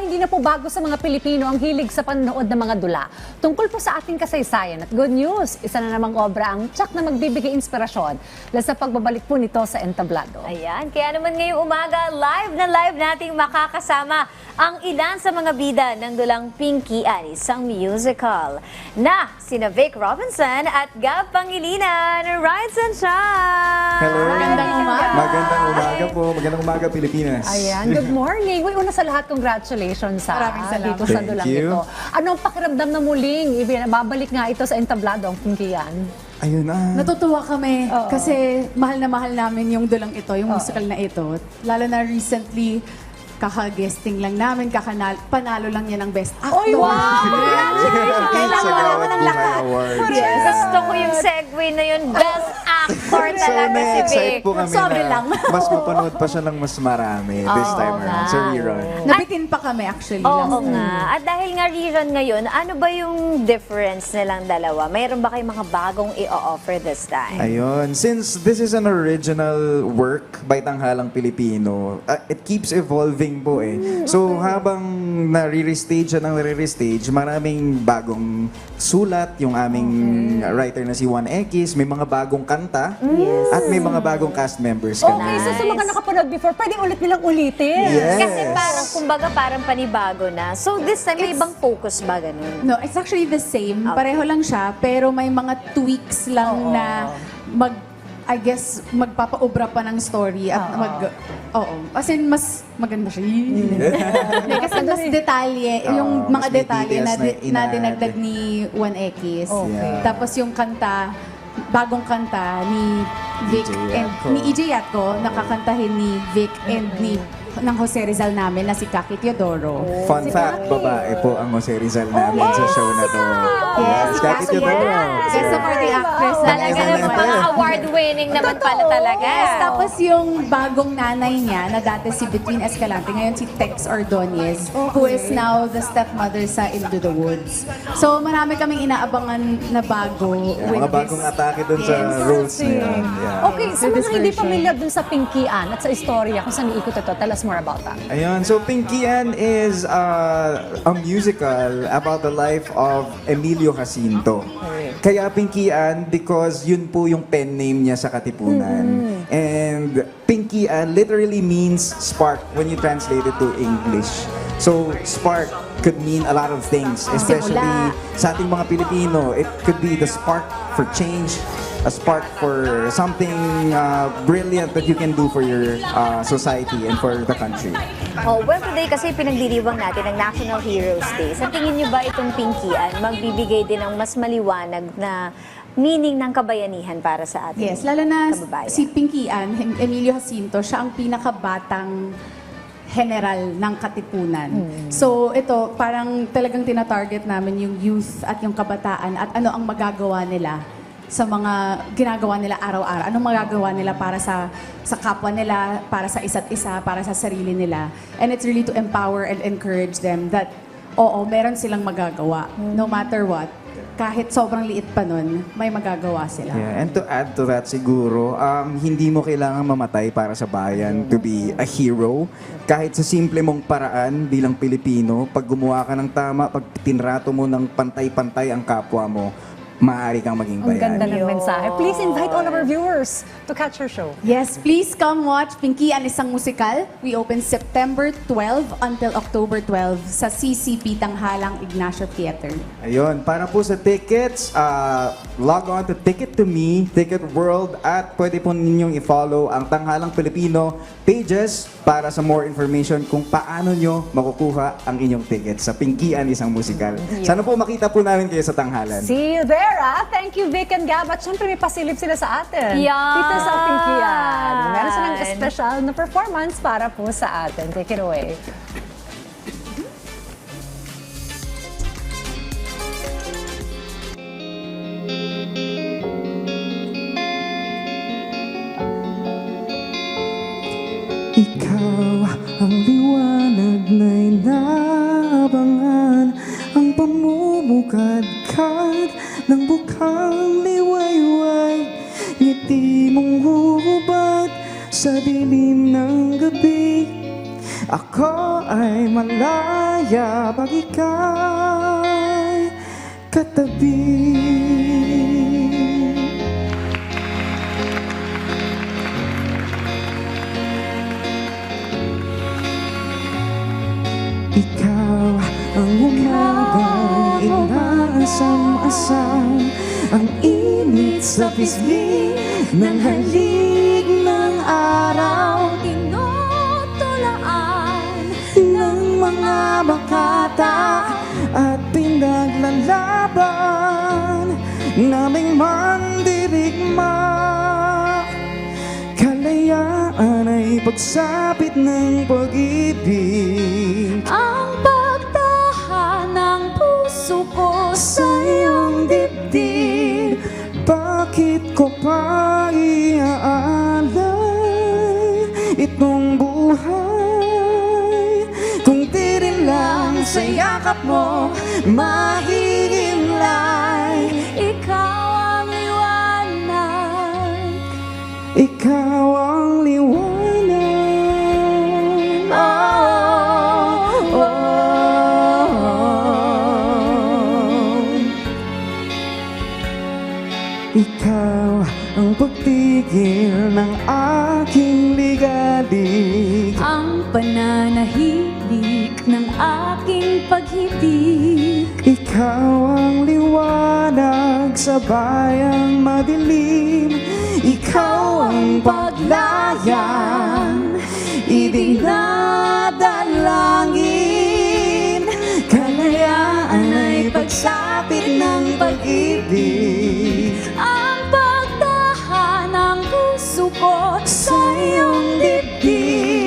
hindi na po bago sa mga Pilipino ang hilig sa panonood ng mga dula. Tungkol po sa ating kasaysayan at good news, isa na namang obra ang tsak na magbibigay inspirasyon dahil sa pagbabalik po nito sa entablado. Ayan, kaya naman ngayong umaga, live na live nating makakasama ang ilan sa mga bida ng dulang Pinky-an, isang musical na sina Vic Robinson at Gab Pangilinan. Rise and shine! Hello! Magandang umaga. Magandang umaga po. Magandang umaga, Pilipinas. Ayan, good morning. Uy, una sa lahat, congratulations Maraming salamat. dito sa Thank dulang you. ito. Anong pakiramdam na muling babalik nga ito sa entablado ang Pinky-an? Ayun na. Natutuwa kami Oo. kasi mahal na mahal namin yung dulang ito, yung musical na ito. Lalo na recently, kaka-guesting lang namin, panalo lang niya ng Best Actor. Oy, wow! Congratulations! Kailangan Sa malaman ng Gawad lahat. Buhay Award. Yes. Gusto ko yung segue na yun. Best actor So, talaga si Vic. na-excite po kami Sobre na lang. mas mapanood pa siya ng mas marami this time around sa rerun. Nabitin pa kami actually. Oo last nga. At dahil nga rerun ngayon, ano ba yung difference nilang dalawa? Mayroon ba kayong mga bagong i-offer this time? Ayun. Since this is an original work by Tanghalang Pilipino, it keeps evolving po eh. So habang nare-restage siya ng nare-restage, maraming bagong sulat, yung aming writer na si Juan X, may mga bagong kanta, at may mga bagong cast members kami. Okay, so sa mga nakapanood before, pwede ulit nilang ulitin. Yes. Kasi parang, kumbaga, parang panibago na. So this time, may ibang focus ba ganun? No, it's actually the same. Pareho lang siya, pero may mga tweaks lang na I guess, magpapaubra pa ng story at As in, mas maganda siya. Hindi, kasi mas detalye, yung mas mga may detalye na, details na na dinagdag ni Juan X. Okay. Tapos yung kanta, bagong kanta ni Vic EJ and Yatco. ni EJ Yatco, nakakantahin ni Vic and ni ng Jose Rizal namin na si Kaki Teodoro. Fun fact, babae po ang Jose Rizal namin sa show na to. Yes, Kaki Teodoro. Yes, supporting actress. Talaga Tangina naman, na mga ito. award-winning naman pala talaga. Yes, tapos yung bagong nanay niya na dati si Between Escalante, ngayon si Tex Ordonez, who is now the stepmother sa Into the Woods. So marami kaming inaabangan na bago with Mga bagong this. atake dun sa roles na yan. Yeah. Okay, sa With this mga hindi version. familiar dun sa Pinky-an at sa istorya kung saan iikot ito, tell us more about that. Ayun, so Pinky-an is a musical about the life of Emilio Jacinto. Kaya Pinky-an because yun po yung pen name niya sa Katipunan. And Pinky-an literally means spark when you translate it to English. So spark could mean a lot of things, especially sa ating mga Pilipino. It could be the spark for change, a spark for something brilliant that you can do for your society and for the country. Oh, well, today kasi pinagdiriwang natin ang National Heroes Day. Sa tingin niyo ba itong Pinky-an magbibigay din ng mas maliwanag na meaning ng kabayanihan para sa atin? Yes, lalo na kababayan? si Pinky-an, Emilio Jacinto, siya ang pinakabatang general ng Katipunan. So ito, parang talagang tinatarget namin yung youth at yung kabataan at ano ang magagawa nila sa mga ginagawa nila araw-araw. Anong magagawa nila para sa kapwa nila, para sa isa't isa, para sa sarili nila. And it's really to empower and encourage them that, oo, meron silang magagawa. No matter what, kahit sobrang liit pa nun, may magagawa sila. Yeah, and to add to that siguro, hindi mo kailangan mamatay para sa bayan to be a hero. Kahit sa simple mong paraan bilang Pilipino, pag gumawa ka ng tama, pag tinrato mo ng pantay-pantay ang kapwa mo, maaari kang maging Ang ganda bayani. ng mensahe. Please invite all of our viewers to catch your show. Yes, please come watch Pinky-an, isang musikal. We open September 12 until October 12 sa CCP Tanghalang Ignacio Theater. Ayun, para po sa tickets, log on to Ticket to Me, Ticket World, at pwede po ninyong i-follow ang Tanghalang Pilipino pages para sa more information kung paano nyo makukuha ang inyong tickets sa Pinky-an, isang musikal. Sana po makita po namin kayo sa Tanghalan. See you there, ah. Thank you, Vic and Gab. At syempre, may pasilip sila sa atin. Yan! Dito sa Pinky-an. Meron silang special na performance para po sa atin. Take it away. Ikaw ang liwanag na inaabangan, ang pamumukadkad ng bukang liwayway, ngiti mong hubad sa dilim ng gabi Ako ay malaya pag ika'y katabi. Ikaw ang umagang inaasam-asam, ang init sa pisngi ng halik ng araw, Tinutulaan ng mga bakata at pinaglalaban naming mandirigma. Kalayaan ay pagsapit ng pag-ibig, ang pagtahan ng puso ko sa iyong dibdib. Bakit ko pa iaalay itong buhay kung di rin lang sa yakap mo mahihimlay? Ikaw ang liwanag. Ikaw ang liwanag. Oh, oh, oh. Ikaw ang pagtigil ng aking ligalig, Ang pananahimik ng aking pag-ibig. ikaw ang liwanag sa bayang madilim. Ikaw ang paglayang idinadala